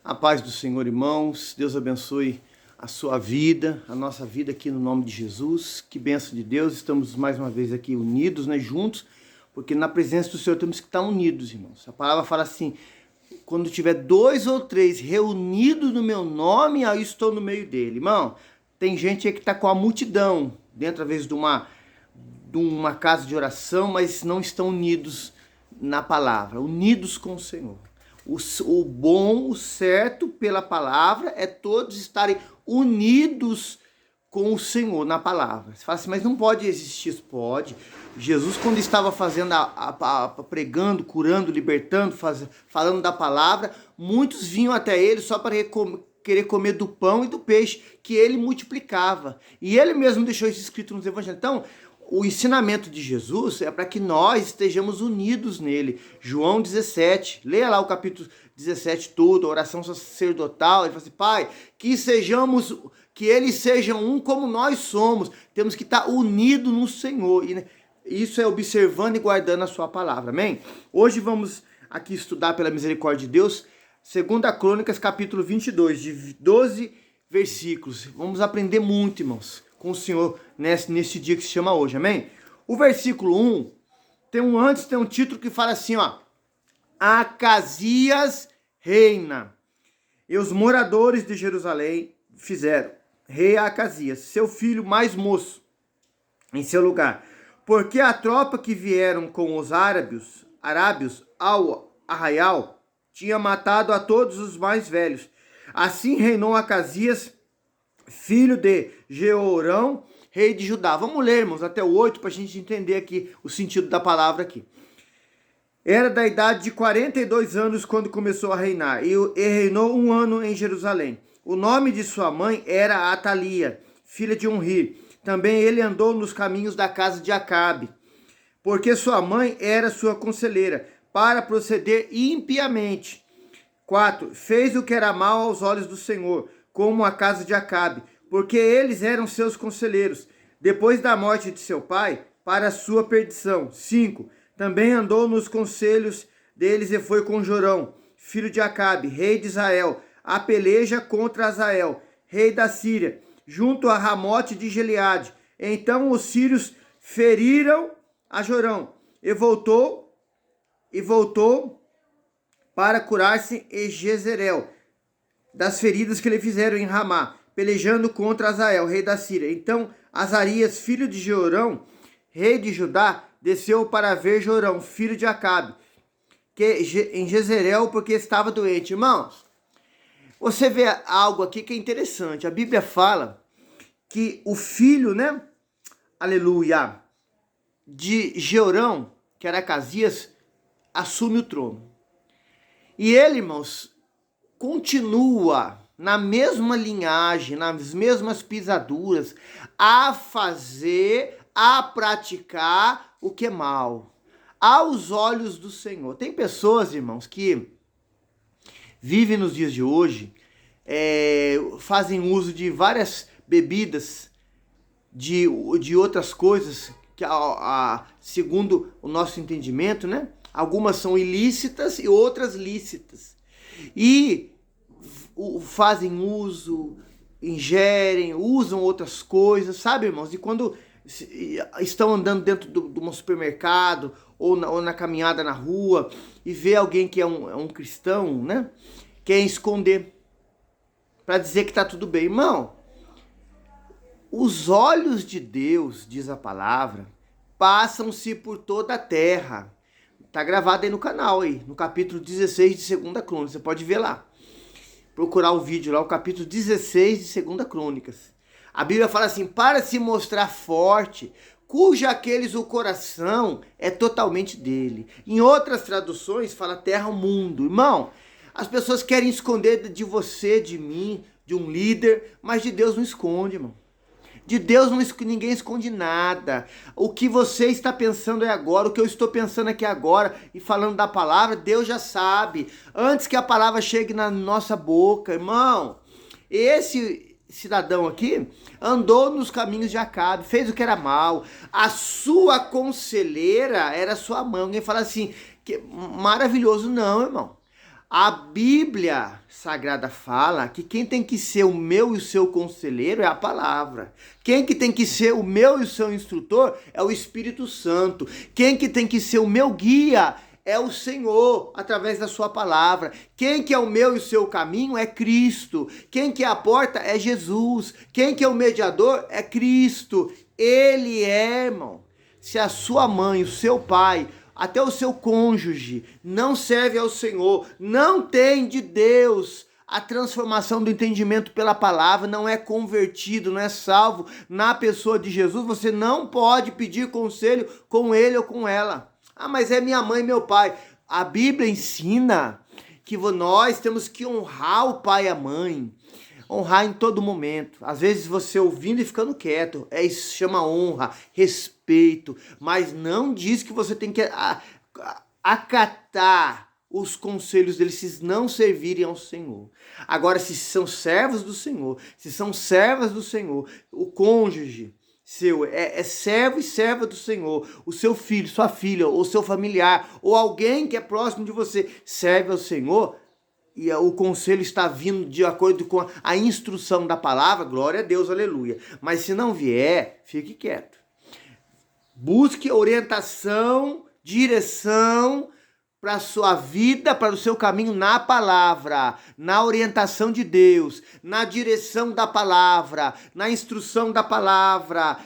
A paz do Senhor, irmãos. Deus abençoe a sua vida, a nossa vida aqui no nome de Jesus. Que bênção de Deus. Estamos mais uma vez aqui unidos, juntos, porque na presença do Senhor temos que estar unidos, irmãos. A palavra fala assim: quando tiver 2 ou 3 reunidos no meu nome, aí eu estou no meio dele. Irmão, tem gente aí que está com a multidão dentro, às vezes, de uma casa de oração, mas não estão unidos na palavra, unidos com o Senhor. O bom, o certo pela palavra é todos estarem unidos com o Senhor na palavra. Você fala assim, mas não pode existir isso? Pode. Jesus, quando estava fazendo, pregando, curando, libertando, falando da palavra, muitos vinham até ele só para querer comer do pão e do peixe que ele multiplicava. E ele mesmo deixou isso escrito nos evangelhos. Então, o ensinamento de Jesus é para que nós estejamos unidos nele. João 17, leia lá o capítulo 17 todo, a oração sacerdotal. Ele fala assim, Pai, que eles sejam um como nós somos. Temos que estar unidos no Senhor. E isso é observando e guardando a sua palavra, amém? Hoje vamos aqui estudar pela misericórdia de Deus, 2 Crônicas, capítulo 22, de 12 versículos. Vamos aprender muito, irmãos, com o Senhor nesse dia que se chama hoje, amém? O versículo 1 tem um título que fala assim, ó: Acasias reina. E os moradores de Jerusalém fizeram rei Acasias, seu filho mais moço, em seu lugar, porque a tropa que vieram com os arábios ao arraial tinha matado a todos os mais velhos. Assim reinou Acasias, filho de Jeorão, rei de Judá. Vamos ler, irmãos, até o 8, para a gente entender aqui o sentido da palavra aqui. Era da idade de 42 anos quando começou a reinar, e reinou 1 ano em Jerusalém. O nome de sua mãe era Atalia, filha de Unri. Também ele andou nos caminhos da casa de Acabe, porque sua mãe era sua conselheira, para proceder impiamente. 4. Fez o que era mal aos olhos do Senhor, como a casa de Acabe, porque eles eram seus conselheiros, depois da morte de seu pai, para a sua perdição. 5. Também andou nos conselhos deles e foi com Jorão, filho de Acabe, rei de Israel, a peleja contra Azael, rei da Síria, junto a Ramote de Gileade. Então os sírios feriram a Jorão, e voltou para curar-se em Jezreel, das feridas que lhe fizeram em Ramá, pelejando contra Azael, rei da Síria. Então Azarias, filho de Jeorão, rei de Judá, desceu para ver Jorão, filho de Acabe, em Jezreel, porque estava doente. Irmãos, você vê algo aqui que é interessante. A Bíblia fala que o filho, aleluia, de Jeorão, que era Acasias, assume o trono. E ele, irmãos, continua na mesma linhagem, nas mesmas pisaduras, a praticar o que é mal, aos olhos do Senhor. Tem pessoas, irmãos, que vivem nos dias de hoje, fazem uso de várias bebidas, de outras coisas, que segundo o nosso entendimento, algumas são ilícitas e outras lícitas. E fazem uso, ingerem, usam outras coisas, sabe, irmãos? E quando estão andando dentro de um supermercado ou na caminhada na rua e vê alguém que é um cristão, quer esconder para dizer que está tudo bem. Irmão, os olhos de Deus, diz a palavra, passam-se por toda a terra. Está gravado aí no canal, no capítulo 16 de 2 Crônicas. Você pode ver lá. Procurar o vídeo lá, o capítulo 16 de 2 Crônicas. A Bíblia fala assim, para se mostrar forte, cuja aqueles o coração é totalmente dele. Em outras traduções fala terra ao mundo. Irmão, as pessoas querem esconder de você, de mim, de um líder, mas de Deus não esconde, irmão. De Deus ninguém esconde nada. O que você está pensando é agora, o que eu estou pensando aqui agora e falando da palavra, Deus já sabe. Antes que a palavra chegue na nossa boca, irmão, esse cidadão aqui andou nos caminhos de Acabe, fez o que era mal. A sua conselheira era sua mãe. Alguém fala assim, que maravilhoso. Não, irmão. A Bíblia Sagrada fala que quem tem que ser o meu e o seu conselheiro é a palavra. Quem que tem que ser o meu e o seu instrutor é o Espírito Santo. Quem que tem que ser o meu guia é o Senhor, através da sua palavra. Quem que é o meu e o seu caminho é Cristo. Quem que é a porta é Jesus. Quem que é o mediador é Cristo. Ele é, irmão. Se a sua mãe, o seu pai, até o seu cônjuge não serve ao Senhor, não tem de Deus a transformação do entendimento pela palavra, não é convertido, não é salvo na pessoa de Jesus, você não pode pedir conselho com ele ou com ela. Ah, mas é minha mãe e meu pai. A Bíblia ensina que nós temos que honrar o pai e a mãe. Honrar em todo momento. Às vezes você ouvindo e ficando quieto. Isso chama honra, respeito. Mas não diz que você tem que acatar os conselhos deles se não servirem ao Senhor. Agora, se são servos do Senhor, se são servas do Senhor, o cônjuge seu é servo e serva do Senhor, o seu filho, sua filha, ou seu familiar, ou alguém que é próximo de você, serve ao Senhor, e o conselho está vindo de acordo com a instrução da palavra, glória a Deus, aleluia. Mas se não vier, fique quieto. Busque orientação, direção para a sua vida, para o seu caminho na palavra, na orientação de Deus, na direção da palavra, na instrução da palavra.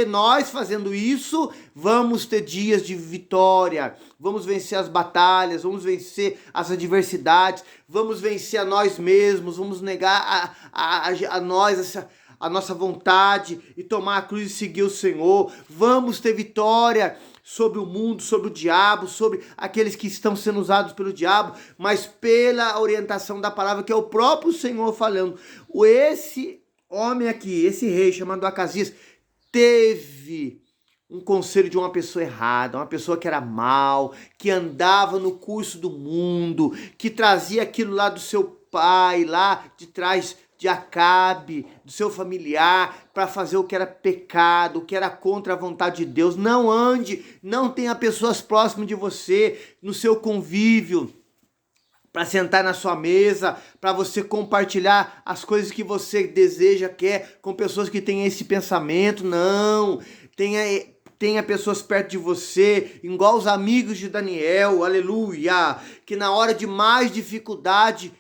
Nós fazendo isso, vamos ter dias de vitória, vamos vencer as batalhas, vamos vencer as adversidades, vamos vencer a nós mesmos, vamos negar a nós a nossa vontade e tomar a cruz e seguir o Senhor. Vamos ter vitória sobre o mundo, sobre o diabo, sobre aqueles que estão sendo usados pelo diabo, mas pela orientação da palavra, que é o próprio Senhor falando. Esse homem aqui, esse rei chamado Acasias, teve um conselho de uma pessoa errada, uma pessoa que era mal, que andava no curso do mundo, que trazia aquilo lá do seu pai, lá de trás de Acabe, do seu familiar, para fazer o que era pecado, o que era contra a vontade de Deus. Não ande, não tenha pessoas próximas de você, no seu convívio, para sentar na sua mesa, para você compartilhar as coisas que você deseja, quer, com pessoas que têm esse pensamento. Não, tenha pessoas perto de você, igual os amigos de Daniel, aleluia, que na hora de mais dificuldade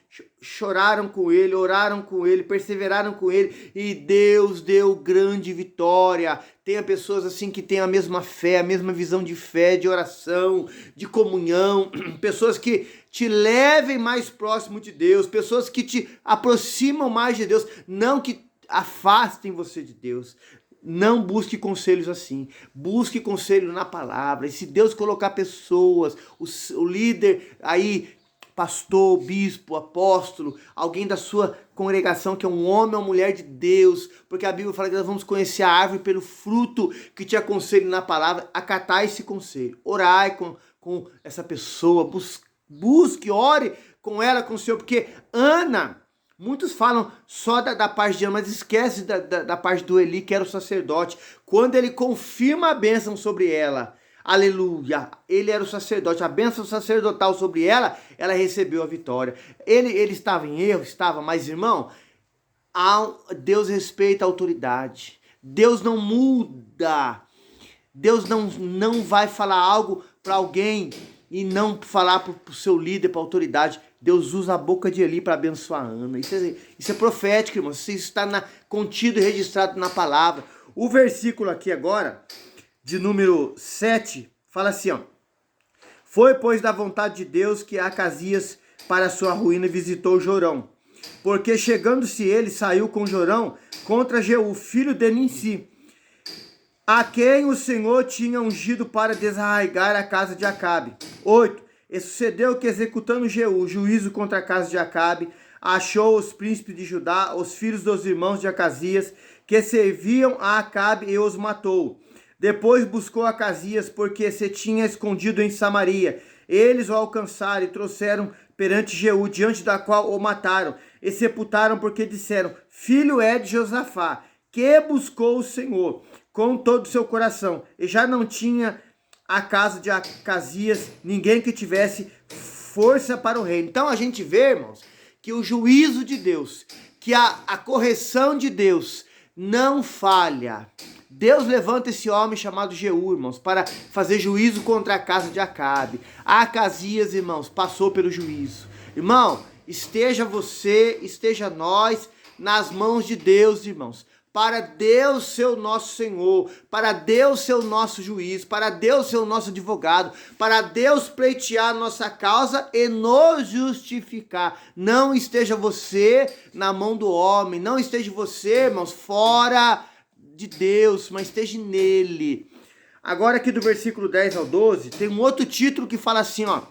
choraram com ele, oraram com ele, perseveraram com ele, e Deus deu grande vitória. Tenha pessoas assim que têm a mesma fé, a mesma visão de fé, de oração, de comunhão, pessoas que te levem mais próximo de Deus, pessoas que te aproximam mais de Deus, não que afastem você de Deus. Não busque conselhos assim, busque conselho na palavra. E se Deus colocar pessoas, o líder aí, pastor, bispo, apóstolo, alguém da sua congregação que é um homem ou mulher de Deus, porque a Bíblia fala que nós vamos conhecer a árvore pelo fruto, que te aconselho na palavra, acatar esse conselho, orai com essa pessoa, busque, ore com ela, com o Senhor, porque Ana, muitos falam só da parte de Ana, mas esquece da parte do Eli, que era o sacerdote, quando ele confirma a bênção sobre ela, aleluia, ele era o sacerdote, a bênção sacerdotal sobre ela, ela recebeu a vitória. Ele estava em erro, estava, mas irmão, Deus respeita a autoridade, Deus não muda, Deus não vai falar algo para alguém e não falar para o seu líder, para a autoridade. Deus usa a boca de Eli para abençoar a Ana. Isso é profético, irmão, isso está contido e registrado na palavra. O versículo aqui agora, de número 7, fala assim, ó. Foi, pois, da vontade de Deus que Acasias, para sua ruína, visitou Jorão. Porque chegando-se ele, saiu com Jorão contra Jeú, filho de Ninsi, a quem o Senhor tinha ungido para desarraigar a casa de Acabe. 8. E sucedeu que, executando Jeú juízo contra a casa de Acabe, achou os príncipes de Judá, os filhos dos irmãos de Acasias, que serviam a Acabe, e os matou. Depois buscou Acasias, porque se tinha escondido em Samaria. Eles o alcançaram e trouxeram perante Jeú, diante da qual o mataram, e sepultaram, porque disseram, filho é de Josafá, que buscou o Senhor com todo o seu coração, e já não tinha a casa de Acasias ninguém que tivesse força para o reino. Então a gente vê, irmãos, que o juízo de Deus, que a correção de Deus não falha. Deus levanta esse homem chamado Jeú, irmãos, para fazer juízo contra a casa de Acabe. Acasias, irmãos, passou pelo juízo. Irmão, esteja você, esteja nós nas mãos de Deus, irmãos. Para Deus ser o nosso Senhor, para Deus ser o nosso juiz, para Deus ser o nosso advogado, para Deus pleitear nossa causa e nos justificar. Não esteja você na mão do homem, não esteja você, irmãos, fora de Deus, mas esteja nele. Agora aqui do versículo 10 ao 12, tem um outro título que fala assim, ó.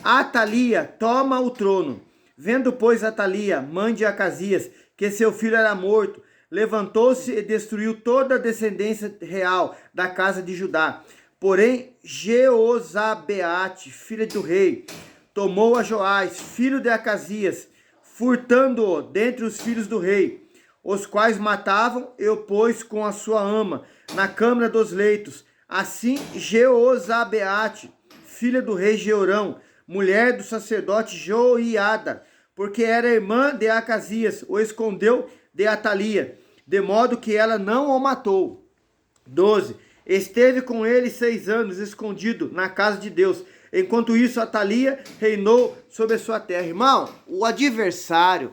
Atalia toma o trono. Vendo, pois, Atalia, mãe de Acasias, que seu filho era morto, levantou-se e destruiu toda a descendência real da casa de Judá. Porém, Jeozabeate, filha do rei, tomou a Joás, filho de Acasias, furtando-o dentre os filhos do rei, os quais matavam e o pôs com a sua ama na câmara dos leitos. Assim, Jeozabeate, filha do rei Jeorão, mulher do sacerdote Joiada, porque era irmã de Acasias, o escondeu de Atalia, de modo que ela não o matou. 12. Esteve com ele 6 anos, escondido na casa de Deus. Enquanto isso, Atalia reinou sobre a sua terra. Irmão, o adversário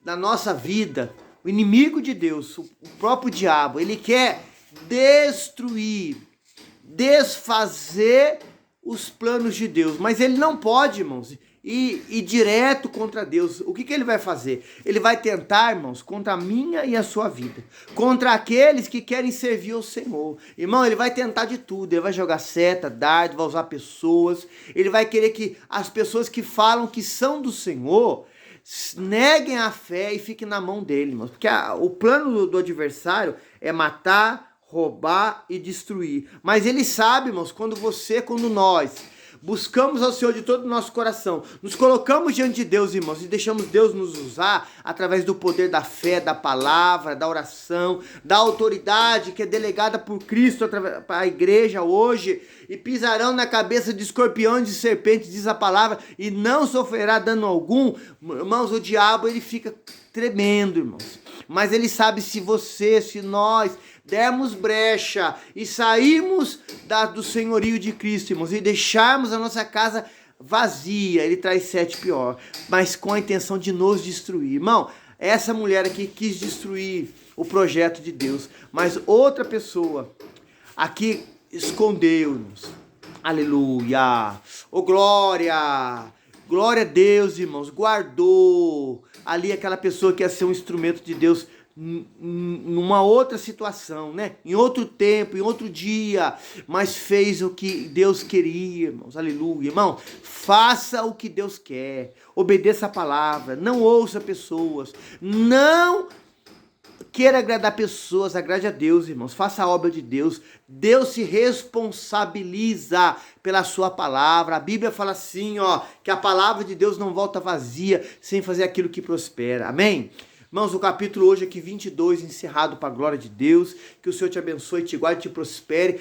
da nossa vida, o inimigo de Deus, o próprio diabo, ele quer destruir, desfazer os planos de Deus. Mas ele não pode, irmãos, ir direto contra Deus. O que ele vai fazer? Ele vai tentar, irmãos, contra a minha e a sua vida. Contra aqueles que querem servir ao Senhor. Irmão, ele vai tentar de tudo. Ele vai jogar seta, dardo, vai usar pessoas. Ele vai querer que as pessoas que falam que são do Senhor neguem a fé e fiquem na mão dele, irmãos. Porque o plano do adversário é matar, roubar e destruir. Mas ele sabe, irmãos, quando nós buscamos ao Senhor de todo o nosso coração, nos colocamos diante de Deus, irmãos, e deixamos Deus nos usar através do poder da fé, da palavra, da oração, da autoridade que é delegada por Cristo para a igreja hoje, e pisarão na cabeça de escorpiões e serpentes, diz a palavra, e não sofrerá dano algum. Irmãos, o diabo, ele fica tremendo, irmãos, mas ele sabe se nós dermos brecha e sairmos do senhorio de Cristo, irmãos, e deixarmos a nossa casa vazia, ele traz 7 pior, mas com a intenção de nos destruir. Irmão, essa mulher aqui quis destruir o projeto de Deus, mas outra pessoa aqui escondeu, irmãos. Aleluia! Oh, glória! Glória a Deus, irmãos, guardou ali aquela pessoa que ia ser um instrumento de Deus numa outra situação, né? Em outro tempo, em outro dia, mas fez o que Deus queria, irmãos. Aleluia. Irmão, faça o que Deus quer. Obedeça a palavra, não ouça pessoas, não queira agradar pessoas, agrade a Deus, irmãos. Faça a obra de Deus. Deus se responsabiliza pela sua palavra. A Bíblia fala assim, ó, que a palavra de Deus não volta vazia sem fazer aquilo que prospera. Amém? Irmãos, o capítulo hoje aqui 22, encerrado para a glória de Deus. Que o Senhor te abençoe, te guarde, te prospere.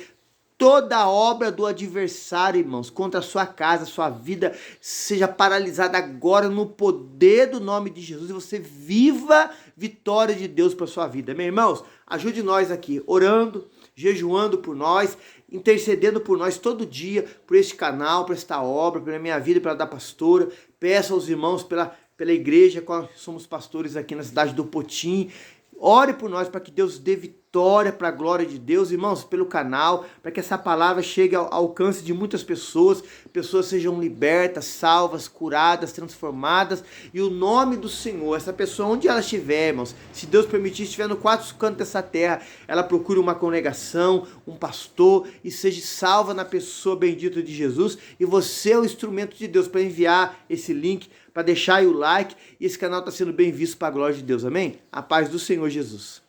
Toda obra do adversário, irmãos, contra a sua casa, a sua vida, seja paralisada agora no poder do nome de Jesus. E você viva vitória de Deus para a sua vida. Amém, irmãos? Ajude nós aqui, orando, jejuando por nós, intercedendo por nós todo dia, por este canal, por esta obra, pela minha vida, pela da pastora. Peço aos irmãos pela igreja, qual somos pastores aqui na cidade do Potim. Ore por nós para que Deus dê vitória para a glória de Deus, irmãos, pelo canal, para que essa palavra chegue ao alcance de muitas pessoas, pessoas sejam libertas, salvas, curadas, transformadas, e o nome do Senhor, essa pessoa onde ela estiver, irmãos, se Deus permitir, estiver no 4 cantos dessa terra, ela procure uma congregação, um pastor, e seja salva na pessoa bendita de Jesus, e você é o instrumento de Deus para enviar esse link, para deixar aí o like, e esse canal está sendo bem visto para a glória de Deus, amém? A paz do Senhor Jesus.